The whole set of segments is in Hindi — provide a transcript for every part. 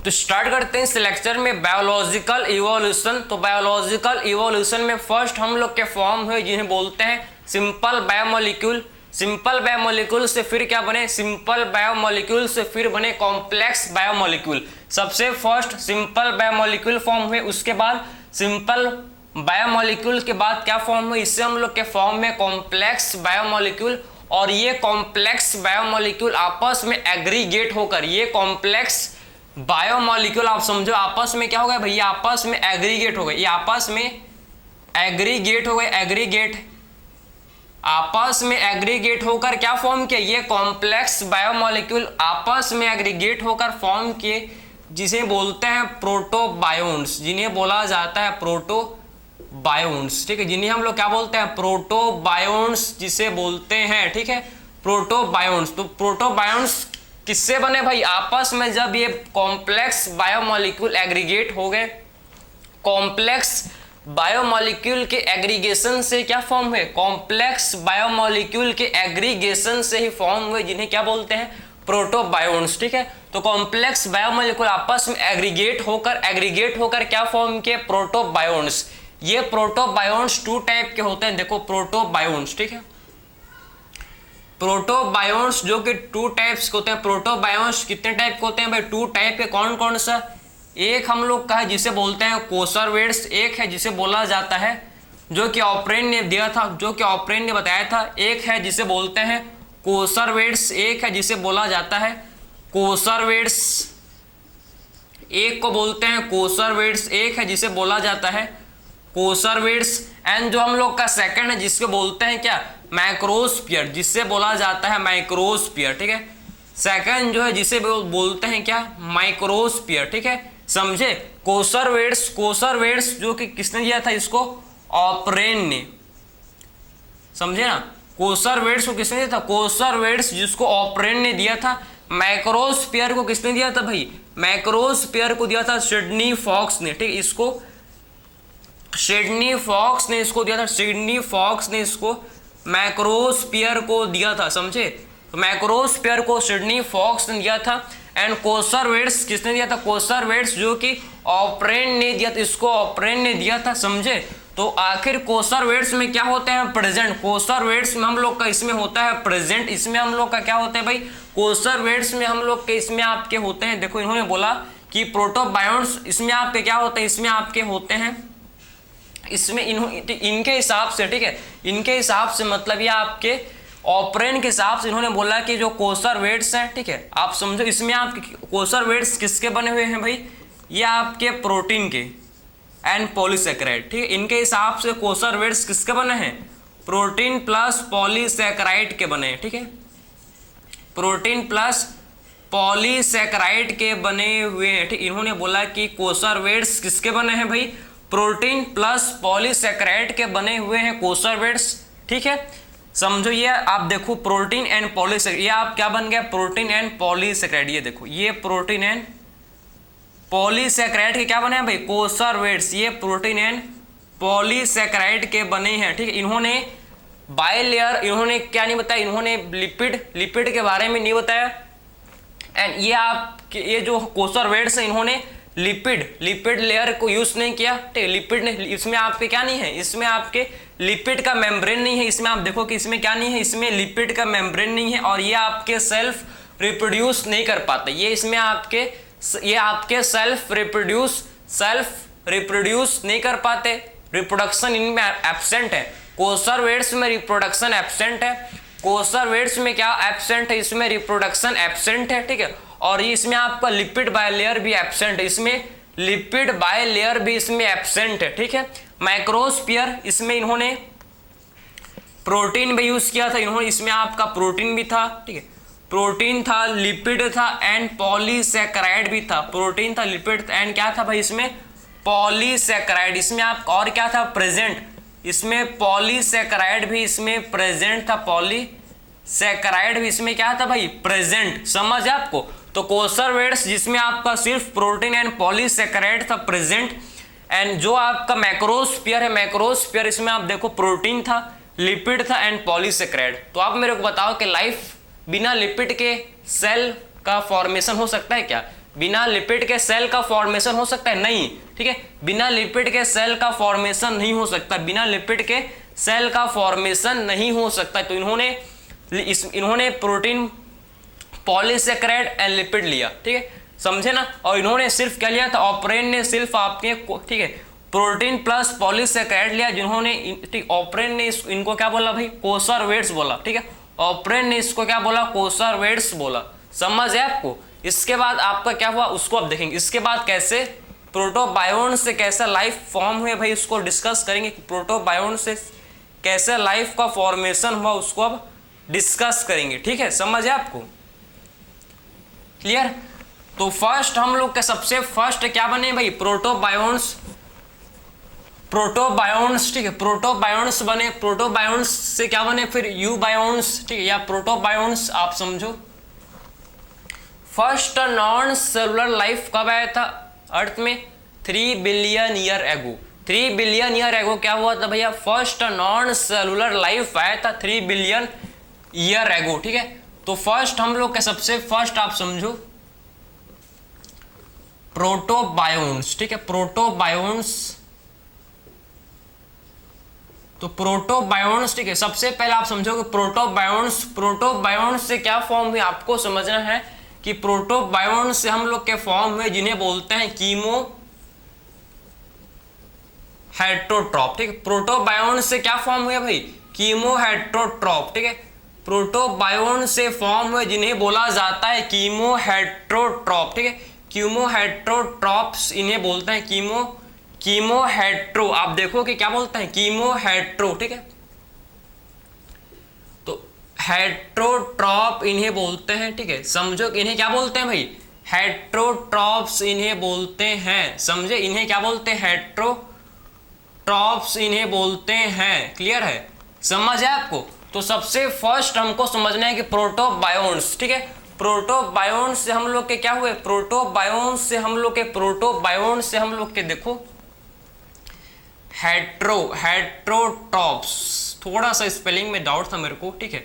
तो स्टार्ट करते हैं इस लेक्चर में बायोलॉजिकल इवोल्यूशन। तो बायोलॉजिकल इवोल्यूशन में फर्स्ट हम लोग के फॉर्म है जिन्हें बोलते हैं सिंपल बायोमोलिक्यूल। सिंपल बायोमोलिक्यूल से फिर क्या बने, सिंपल बायोमोलिक्यूल से फिर बने कॉम्प्लेक्स बायोमोलिक्यूल। सबसे फर्स्ट सिंपल बायोमोलिक्यूल फॉर्म हुए, उसके बाद सिंपल बायोमोलिक्यूल के बाद क्या फॉर्म हुए, इससे हम लोग के फॉर्म में कॉम्प्लेक्स बायोमोलिक्यूल। और ये कॉम्प्लेक्स बायोमोलिक्यूल आपस में एग्रीगेट होकर, ये कॉम्प्लेक्स बायोमोलिक्यूल आप समझो आपस में क्या हो गया भैया, आपस में एग्रीगेट हो गए। ये आपस में एग्रीगेट हो गए, एग्रीगेट आपस में एग्रीगेट होकर क्या फॉर्म किया, ये कॉम्प्लेक्स बायोमोलिक्यूल आपस में एग्रीगेट होकर फॉर्म किए, जिसे बोलते हैं प्रोटोबायोन्ट्स, जिन्हें बोला जाता है प्रोटोबायोन्ट्स। ठीक है, जिन्हें हम लोग क्या बोलते हैं, प्रोटोबायोन्ट्स जिसे बोलते हैं। ठीक है, प्रोटोबायोन्ट्स। तो प्रोटोबायोन्ट्स किससे बने भाई, आपस में जब ये कॉम्प्लेक्स बायोमोलिक्यूल एग्रीगेट हो गए, कॉम्प्लेक्स बायोमोलिक्यूल के एग्रीगेशन से क्या फॉर्म हुए, कॉम्प्लेक्स बायोमोलिक्यूल के एग्रीगेशन से ही फॉर्म हुए, जिन्हें क्या बोलते हैं, प्रोटोबायोन्ट्स। ठीक है, तो कॉम्प्लेक्स बायोमोलिक्यूल आपस में एग्रीगेट होकर क्या फॉर्म किए, प्रोटोबायोन्ट्स। ये प्रोटोबायोन्ट्स टू टाइप के होते हैं, देखो प्रोटोबायोन्ट्स। ठीक है, प्रोटोबायोन्ट्स जो कि टू टाइप्स के होते हैं। प्रोटोबायोन्ट्स कितने टाइप के होते हैं भाई, टू टाइप के। कौन कौन सा, एक हम लोग का है जिसे बोलते हैं कोसरवेट्स, एक है जिसे बोला जाता है जो कि ऑपरेन ने दिया था, जो कि ऑपरेन ने बताया था, एक है जिसे बोलते हैं कोसरवेट्स, एक है जिसे बोला जाता है कोसरवेट्स, एक को बोलते हैं कोसरवेट्स, एक है जिसे बोला जाता है कोसरवेट्स। एंड जो हम लोग का सेकंड है जिसको बोलते हैं क्या, माइक्रोस्फीयर, जिससे बोला जाता है माइक्रोस्फीयर। ठीक है, सेकंड जो है जिसे बोलते हैं क्या, माइक्रोस्फीयर। ठीक है, समझे। कोसरवेट्स जो कि किसने दिया था, इसको ऑपरेन ने, समझे ना। कोसरवेट्स को किसने दिया था, कोसरवेट्स जिसको ऑपरेन ने दिया था। माइक्रोस्फीयर को किसने दिया था भाई, माइक्रोस्फीयर को दिया था सिडनी फॉक्स ने। ठीक, इसको सिडनी फॉक्स ने इसको दिया था, सिडनी फॉक्स ने इसको माइक्रोस्फीयर को दिया था, समझे। तो माइक्रोस्फीयर को सिडनी फॉक्स ने दिया था। एंड कोसरवेट्स किसने दिया था, कोसरवेट्स जो कि ऑपरेन ने दिया था, इसको ऑपरेन ने दिया था, समझे। तो आखिर कोसरवेट्स में क्या होते हैं, प्रेजेंट। कोसरवेट्स में हम लोग का इसमें होता है प्रेजेंट, इसमें हम लोग का क्या होता है भाई, कोसरवेट्स में हम लोग के इसमें आपके होते हैं, देखो इन्होंने बोला कि प्रोटोबायोन्ट्स, इसमें आपके क्या होते हैं, इसमें आपके होते हैं, इसमें इनके हिसाब से, ठीक है, इनके हिसाब से मतलब ये आपके ऑपरेन के हिसाब से इन्होंने बोला कि जो कोसरवेट्स हैं, ठीक है, आप समझो इसमें आपके कोसरवेट्स किसके बने हुए हैं भाई, ये आपके प्रोटीन के एंड पॉलीसेकेराइड। ठीक है, इनके हिसाब से कोसरवेट्स किसके बने हैं, प्रोटीन प्लस पॉलीसेकेराइड के बने हैं। ठीक है, प्रोटीन प्लस पॉलीसेकेराइड के बने हुए हैं। ठीक, इन्होंने बोला कि कोसरवेट्स किसके बने हैं भाई, प्रोटीन प्लस पॉलीसेकेराइड के बने हुए हैं कोसरवेट्स। ठीक है, समझो। ये आप देखो प्रोटीन एंड पॉलीसेकेराइड, ये आप क्या बन गया, प्रोटीन एंड पॉलीसेकेराइड। ये देखो ये प्रोटीन एंड पॉलीसेकेराइड के क्या बने हैं भाई, कोसरवेट्स। ये प्रोटीन एंड पॉलीसेकेराइड के बने हैं। ठीक है, इन्होंने बाइलेयर, इन्होंने क्या नहीं बताया, इन्होंने लिपिड के बारे में नहीं बताया। एंड ये आपके ये जो कोसरवेट्स हैं, इन्होंने लिपिड लेयर को यूज नहीं किया। ठीक है, लिपिड ने, इसमें आपके क्या नहीं है, इसमें आपके लिपिड का मेम्ब्रेन नहीं है। इसमें आप देखो कि इसमें क्या नहीं है, इसमें लिपिड का मेम्ब्रेन नहीं है, और ये आपके सेल्फ रिप्रोड्यूस नहीं कर पाते। ये इसमें आपके सेल्फ रिप्रोड्यूस नहीं कर पाते, रिप्रोडक्शन इनमें एब्सेंट है। कोसरवेट्स में रिप्रोडक्शन एब्सेंट है, कोसरवेट्स में क्या एब्सेंट है, इसमें रिप्रोडक्शन एब्सेंट है। ठीक है, और ये इसमें आपका लिपिड बाइलेयर भी एब्सेंट है, इसमें लिपिड बाइलेयर भी इसमें एब्सेंट है। ठीक है, माइक्रोस्फीयर, इसमें इन्होंने प्रोटीन भी यूज किया था, इन्होंने इसमें आपका प्रोटीन भी था। ठीक है, प्रोटीन था, लिपिड था एंड पॉलीसेकेराइड भी था। प्रोटीन था, लिपिड एंड क्या था भाई, इसमें पॉलीसेकेराइड। इसमें आपका और क्या था, प्रेजेंट, इसमें पॉलीसेकेराइड भी इसमें प्रेजेंट था, पॉलीसेकेराइड भी इसमें क्या था भाई, प्रेजेंट। समझ आपको। तो कोसरवेट्स जिसमें आपका सिर्फ प्रोटीन एंड पॉलीसेकेराइड था प्रेजेंट, एंड जो आपका मैक्रोस्फीयर है, मैक्रोस्फीयर इसमें आप देखो प्रोटीन था, लिपिड था एंड पॉलीसेकेराइड। तो आप मेरे को बताओ कि लाइफ बिना लिपिड के सेल का फॉर्मेशन हो सकता है क्या? बिना लिपिड के सेल का फॉर्मेशन हो सकता है? नहीं, ठीक है, बिना लिपिड के सेल का फॉर्मेशन नहीं हो सकता, बिना लिपिड के सेल का फॉर्मेशन नहीं हो सकता। तो इन्होंने प्रोटीन, पॉलीसेकेराइड एंड लिपिड लिया, ठीक है, समझे ना। और इन्होंने सिर्फ क्या लिया था, ऑपरेन ने सिर्फ आपके, ठीक है, प्रोटीन प्लस पॉलीसेकेराइड लिया, जिन्होंने, ठीक, ऑपरेन ने इनको क्या बोला भाई, कोसरवेट्स बोला, ठीक है, ऑपरेन ने इसको क्या बोला, कोसरवेट्स बोला, समझ है आपको। इसके बाद आपका क्या हुआ उसको अब देखेंगे। इसके बाद कैसे प्रोटोबायोन से कैसा लाइफ फॉर्म हुए भाई, उसको डिस्कस करेंगे। प्रोटोबायोन से कैसे लाइफ का फॉर्मेशन हुआ उसको अब डिस्कस करेंगे, ठीक है, समझ है आपको, क्लियर। तो फर्स्ट हम लोग के सबसे फर्स्ट क्या बने भाई, प्रोटोबायोन्स, ठीक है, प्रोटोबायोन्स बने। प्रोटोबायोन्स से क्या बने फिर यूबायोन्स, ठीक है, या प्रोटोबायोन्स आप समझो। फर्स्ट नॉन सेलुलर लाइफ कब आया था अर्थ में, 3 billion year ago. 3 billion year ago क्या हुआ था भैया, फर्स्ट नॉन सेलुलर लाइफ आया था 3 बिलियन ईयर एगो, ठीक है। तो फर्स्ट हम लोग के सबसे फर्स्ट आप समझो प्रोटोबायोन्स, ठीक है, प्रोटोबायोन्स। तो प्रोटोबायोन्स, ठीक है, सबसे पहले आप समझो कि प्रोटोबायोन्स, प्रोटोबायोन्स से क्या फॉर्म हुई आपको समझना है कि प्रोटोबायोन्स से हम लोग के फॉर्म हुए जिन्हें बोलते हैं कीमो हेट्रोट्रॉप, ठीक है। प्रोटोबायोन से क्या फॉर्म हुए भाई, कीमो हेट्रोट्रॉप, ठीक है। प्रोटोबायोन से फॉर्म हुए जिन्हें बोला जाता है कीमो हेट्रोट्रॉप, ठीक है, कीमो हेट्रोट्रॉप्स इन्हें बोलते हैं कीमो हेट्रो। आप देखो कि क्या बोलते हैं, कीमो हेट्रो, ठीक है। तो हेट्रोट्रॉप इन्हें बोलते हैं, ठीक है, समझो कि इन्हें क्या बोलते हैं भाई, हेट्रोट्रॉप्स इन्हें बोलते हैं, समझे, इन्हें क्या बोलते हैं, हेट्रोट्रॉप्स इन्हें बोलते हैं, क्लियर है, समझ है आपको। तो सबसे फर्स्ट हमको समझना है कि प्रोटोबायोन्स, ठीक है, प्रोटोबायोन्स से हम लोग के क्या हुए, प्रोटोबायोन्स से हम लोग के देखो हेट्रोट्रॉप्स, थोड़ा सा स्पेलिंग में डाउट था मेरे को, ठीक है,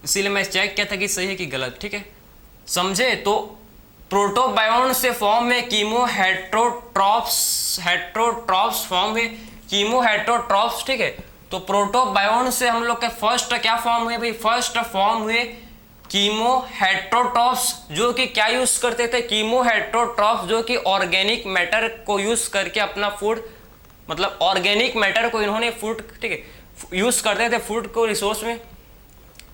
इसीलिए मैं चेक किया था कि सही है कि गलत, ठीक है, समझे। तो प्रोटोबायोन से फॉर्म में कीमो हेट्रोट्रॉप्स फॉर्म है, कीमो हेट्रोट्रॉप्स, ठीक है। तो प्रोटोबायोन से हम लोग के फर्स्ट क्या फॉर्म हुए भाई, फर्स्ट फॉर्म हुए कीमो हेट्रोट्रॉप्स, जो कि क्या यूज करते थे, कीमो हेट्रोट्रॉप्स जो कि ऑर्गेनिक मैटर को यूज करके अपना फूड, मतलब ऑर्गेनिक मैटर को इन्होंने फूड, ठीक है, यूज करते थे फूड को रिसोर्स में।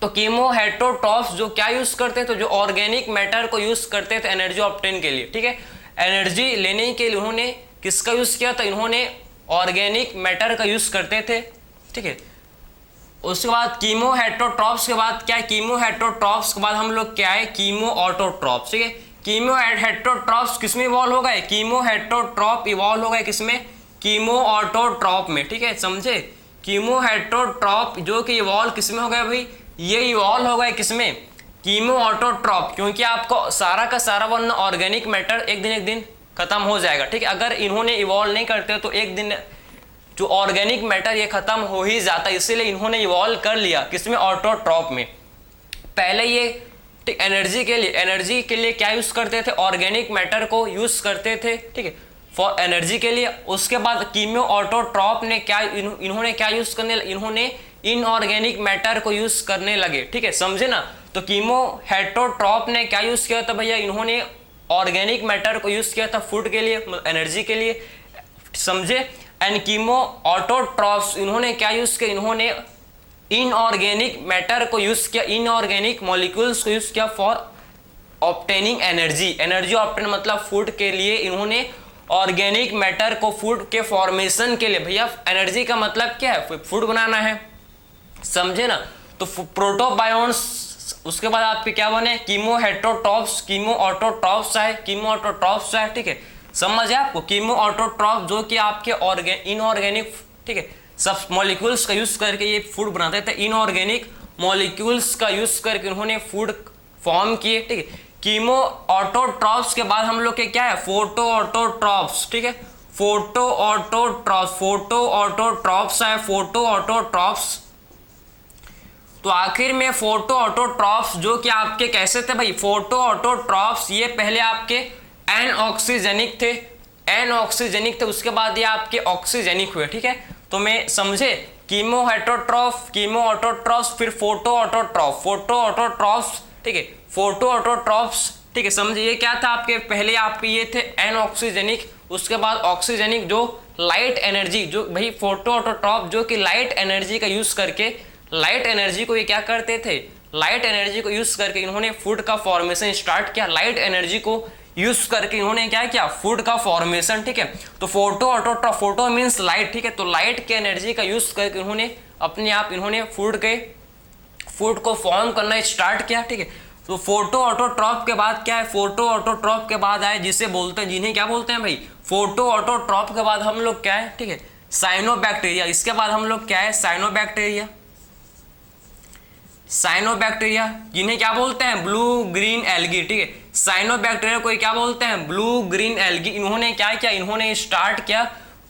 तो कीमो हेट्रोट्रॉप्स जो क्या यूज करते थे, जो ऑर्गेनिक मैटर को यूज करते थे एनर्जी ऑब्टेन के लिए, ठीक है, एनर्जी लेने के लिए उन्होंने किसका यूज किया था, इन्होंने ऑर्गेनिक मैटर का यूज करते थे, ठीक है। उसके बाद कीमो हेट्रोट्रॉप्स के बाद क्या है, कीमो हेट्रोट्रॉप्स के बाद हम लोग क्या है, कीमो ऑटोट्रॉप्स, ठीक है। कीमो हेट्रोट्रॉप्स किसमें इवॉल्व हो गए, कीमो हेट्रोट्रॉप इवॉल्व हो गए किसमें, कीमो ऑटोट्रॉप में, ठीक है, समझे। कीमो हेट्रोट्रॉप जो कि इवॉल्व किसमें हो गए भाई, ये इवॉल्व हो गए किसमें, कीमो ऑटोट्रॉप, क्योंकि आपको सारा का सारा वरना ऑर्गेनिक मैटर एक दिन खत्म हो जाएगा, ठीक है। अगर इन्होंने इवॉल्व नहीं करते तो एक दिन जो ऑर्गेनिक मैटर ये खत्म हो ही जाता, इसीलिए इन्होंने इवॉल्व कर लिया किसमें, ऑटोट्रॉप में। पहले ये एनर्जी के लिए क्या यूज करते थे, ऑर्गेनिक मैटर को यूज करते थे, ठीक है, फॉर एनर्जी के लिए। उसके बाद कीमो ऑटोट्रॉप ने क्या, इन्होंने क्या यूज करने, इन्होंने इनऑर्गेनिक मैटर को यूज करने लगे, ठीक है, समझे ना। तो कीमो हेट्रोट्रॉप ने क्या यूज किया था भैया, इन्होंने ऑर्गेनिक मैटर को यूज किया था फूड के लिए, एनर्जी के लिए, समझे। एंड कीमो ऑटोट्रॉप्स इन्होंने क्या यूज किया, इन्होंने इनऑर्गेनिक मैटर को यूज किया, इनऑर्गेनिक मॉलिक्यूल्स को यूज किया फॉर ऑब्टेनिंग एनर्जी ऑब्टेन मतलब फूड के लिए। इन्होंने ऑर्गेनिक मैटर को फूड के फॉर्मेशन के लिए, भैया एनर्जी का मतलब क्या है, फूड बनाना है, समझे ना। तो प्रोटोबायोन्स, उसके बाद आपके क्या बने, कीमो हेट्रोट्रॉप्स, कीमो ऑटोट्रॉप्स है, कीमो ऑटोट्रॉप्स है, ठीक है, समझ है आपको। कीमो ऑटोट्रॉप जो कि आपके इनऑर्गेनिक, ठीक है, सब मॉलिक्यूल्स का यूज करके ये फूड बनाते थे, इनऑर्गेनिक मॉलिक्यूल्स का यूज करके उन्होंने फूड फॉर्म किए, ठीक है। कीमो ऑटोट्रॉप्स के बाद हम लोग के क्या है, फोटो ऑटोट्रॉप्स, ठीक है, फोटो ऑटोट्रॉप्स है, फोटो ऑटोट्रॉप्स। तो आखिर में फोटो ऑटोट्रॉप्स जो कि आपके कैसे थे भाई, फोटो ऑटोट्रॉप्स ये पहले आपके एनऑक्सीजेनिक थे, एनऑक्सीजेनिक थे, उसके बाद ये आपके ऑक्सीजेनिक हुए। ठीक है, तो मैं समझे कीमो हेटरोट्रॉफ, कीमो ऑटोट्रॉफ्स, फिर फोटो ऑटोट्रॉफ, फोटो ऑटोट्रॉफ्स। ठीक है, फोटो ऑटोट्रॉफ्स। ठीक है, समझिए ये क्या था आपके, पहले आपके ये थे एनऑक्सीजेनिक, उसके बाद ऑक्सीजेनिक, जो लाइट एनर्जी, जो भाई फोटो ऑटोट्रॉफ जो कि लाइट एनर्जी का यूज करके, लाइट एनर्जी को ये क्या करते थे, लाइट एनर्जी को यूज करके इन्होंने फूड का फॉर्मेशन स्टार्ट किया, लाइट एनर्जी को यूज करके इन्होंने क्या किया, फूड का फॉर्मेशन। ठीक है, तो photo autotroph, photo means light. ठीक है, तो लाइट के एनर्जी का यूज करके इन्होंने अपने आप इन्होंने फूड को फॉर्म करना स्टार्ट किया। ठीक है, तो फोटो ऑटोट्रॉफ के बाद क्या है, फोटो ऑटोट्रॉफ के बाद आए जिसे बोलते हैं, जिन्हें क्या बोलते हैं भाई, फोटो ऑटोट्रॉफ के बाद हम लोग क्या है, ठीक है, साइनोबैक्टीरिया। इसके बाद हम लोग क्या है, साइनोबैक्टीरिया, साइनोबैक्टीरिया जिन्हें क्या बोलते हैं, ब्लू ग्रीन एल्गी। ठीक है, साइनोबैक्टीरिया को क्या बोलते हैं, ब्लू ग्रीन एल्गी। इन्होंने क्या किया, इन्होंने स्टार्ट किया,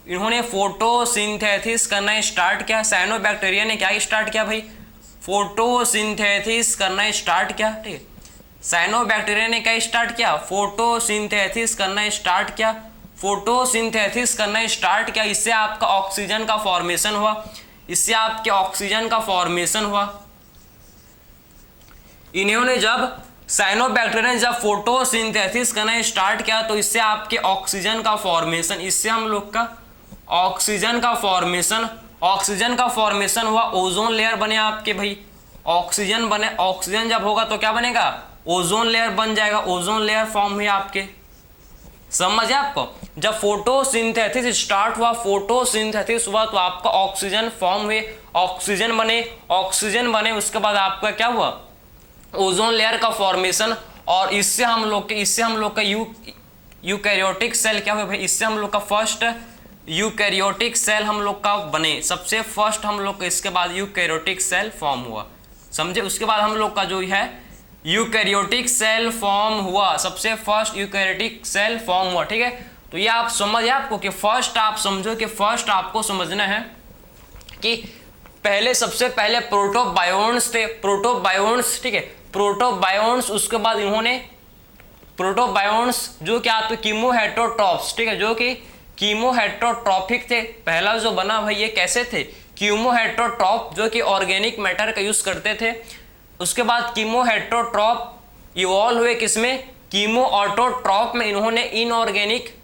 इन्होंने फोटोसिंथेसिस करना स्टार्ट किया। साइनोबैक्टीरिया ने क्या स्टार्ट किया भाई, फोटोसिंथेसिस करना स्टार्ट किया। ठीक है, साइनोबैक्टीरिया ने क्या स्टार्ट किया, फोटोसिंथेसिस करना स्टार्ट किया, फोटोसिंथेसिस करना स्टार्ट किया। इससे आपका ऑक्सीजन का फॉर्मेशन हुआ, इससे आपके ऑक्सीजन का फॉर्मेशन हुआ। इन्होंने जब साइनोबैक्टीरिया ने जब फोटोसिंथेसिस करना स्टार्ट किया तो इससे आपके ऑक्सीजन का फॉर्मेशन, इससे हम लोग का ऑक्सीजन का फॉर्मेशन, ऑक्सीजन का फॉर्मेशन हुआ, ओजोन लेयर बने आपके भाई, ऑक्सीजन बने, ऑक्सीजन जब होगा तो क्या बनेगा, ओजोन लेयर बन जाएगा, ओजोन लेयर फॉर्म हुई आपके। समझ आपको, जब फोटोसिंथेसिस स्टार्ट हुआ, फोटोसिंथेसिस हुआ तो आपका ऑक्सीजन फॉर्म हुए, ऑक्सीजन बने, ऑक्सीजन बने, उसके बाद आपका क्या हुआ, ओजोन लेयर का फॉर्मेशन। और इससे हम लोग का यूकैरियोटिक सेल क्या हुआ भाई, इससे हम लोग का फर्स्ट यूकैरियोटिक सेल हम लोग का बने, सबसे फर्स्ट हम लोग का, इसके बाद यूकैरियोटिक सेल फॉर्म हुआ। समझे, उसके बाद हम लोग का जो है यूकैरियोटिक सेल फॉर्म हुआ, सबसे फर्स्ट यूकैरियोटिक सेल फॉर्म हुआ। ठीक है, तो ये आप समझिए आपको कि फर्स्ट आप समझो कि फर्स्ट आपको समझना है कि पहले, सबसे पहले प्रोटोबायोन्ट्स थे, प्रोटोबायोन्ट्स। ठीक है, प्रोटोबायोन्ट्स, उसके बाद इन्होंने प्रोटोबायोन्ट्स जो कि आपके कीमोहेटरोट्रॉफ्स, ठीक है, जो कि कीमोहेटरोट्रॉफिक थे। पहला जो बना भाई ये कैसे थे, कीमोहेटरोट्रॉफ जो कि ऑर्गेनिक मैटर का यूज करते थे। उसके बाद कीमोहेटरोट्रॉफ इवॉल्व हुए किसमें, कीमो ऑटोट्रॉफ में। इन्होंने इनऑर्गेनिक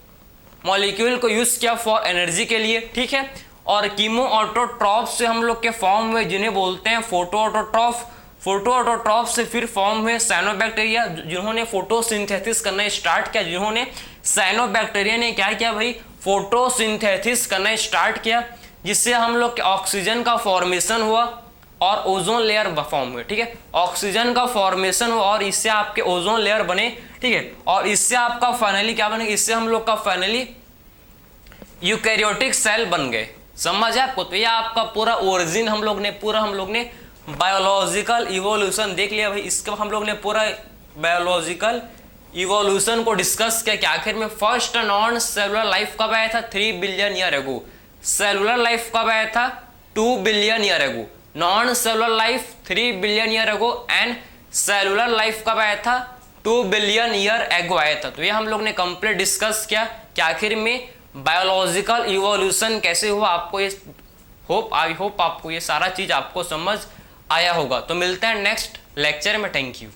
मॉलिक्यूल को यूज किया फॉर एनर्जी के लिए। ठीक है, और कीमो ऑटोट्रॉफ से हम लोग के फॉर्म हुए जिन्हें बोलते हैं फोटो ऑटोट्रॉफ। फोटो ऑटोट्रॉफ से फिर फॉर्म हुए साइनोबैक्टीरिया, जिन्होंने फोटोसिंथेसिस करना स्टार्ट किया, जिन्होंने साइनोबैक्टीरिया ने क्या किया भाई, फोटोसिंथेसिस करना स्टार्ट किया, जिससे हम लोग के ऑक्सीजन का फॉर्मेशन हुआ और ओजोन लेयर फॉर्म हुए। ठीक है, ऑक्सीजन का फॉर्मेशन हुआ और इससे आपके ओजोन लेयर बने। ठीक है, और इससे आपका फाइनली क्या बने, इससे हम लोग का फाइनली यूकैरियोटिक सेल बन गए। समझ आपको, तो ये आपका पूरा ओरिजिन हम लोग ने बायोलॉजिकल इवोल्यूशन देख लिया भाई। इसके हम लोग ने पूरा बायोलॉजिकल इवोल्यूशन को डिस्कस किया कि आखिर में फर्स्ट नॉन सेलुलर लाइफ कब आया था, 3 billion year ago. Cellular life कब आया था, 2 billion year ago. Non cellular life 3 billion year ago and cellular life कब आया था, 2 बिलियन ईयर एगो आया था। तो ये हम लोग ने कंप्लीट डिस्कस किया कि आखिर में बायोलॉजिकल इवोल्यूशन कैसे हुआ। आपको ये आई होप आपको ये सारा चीज आपको समझ आया होगा। तो मिलते हैं नेक्स्ट लेक्चर में, थैंक यू।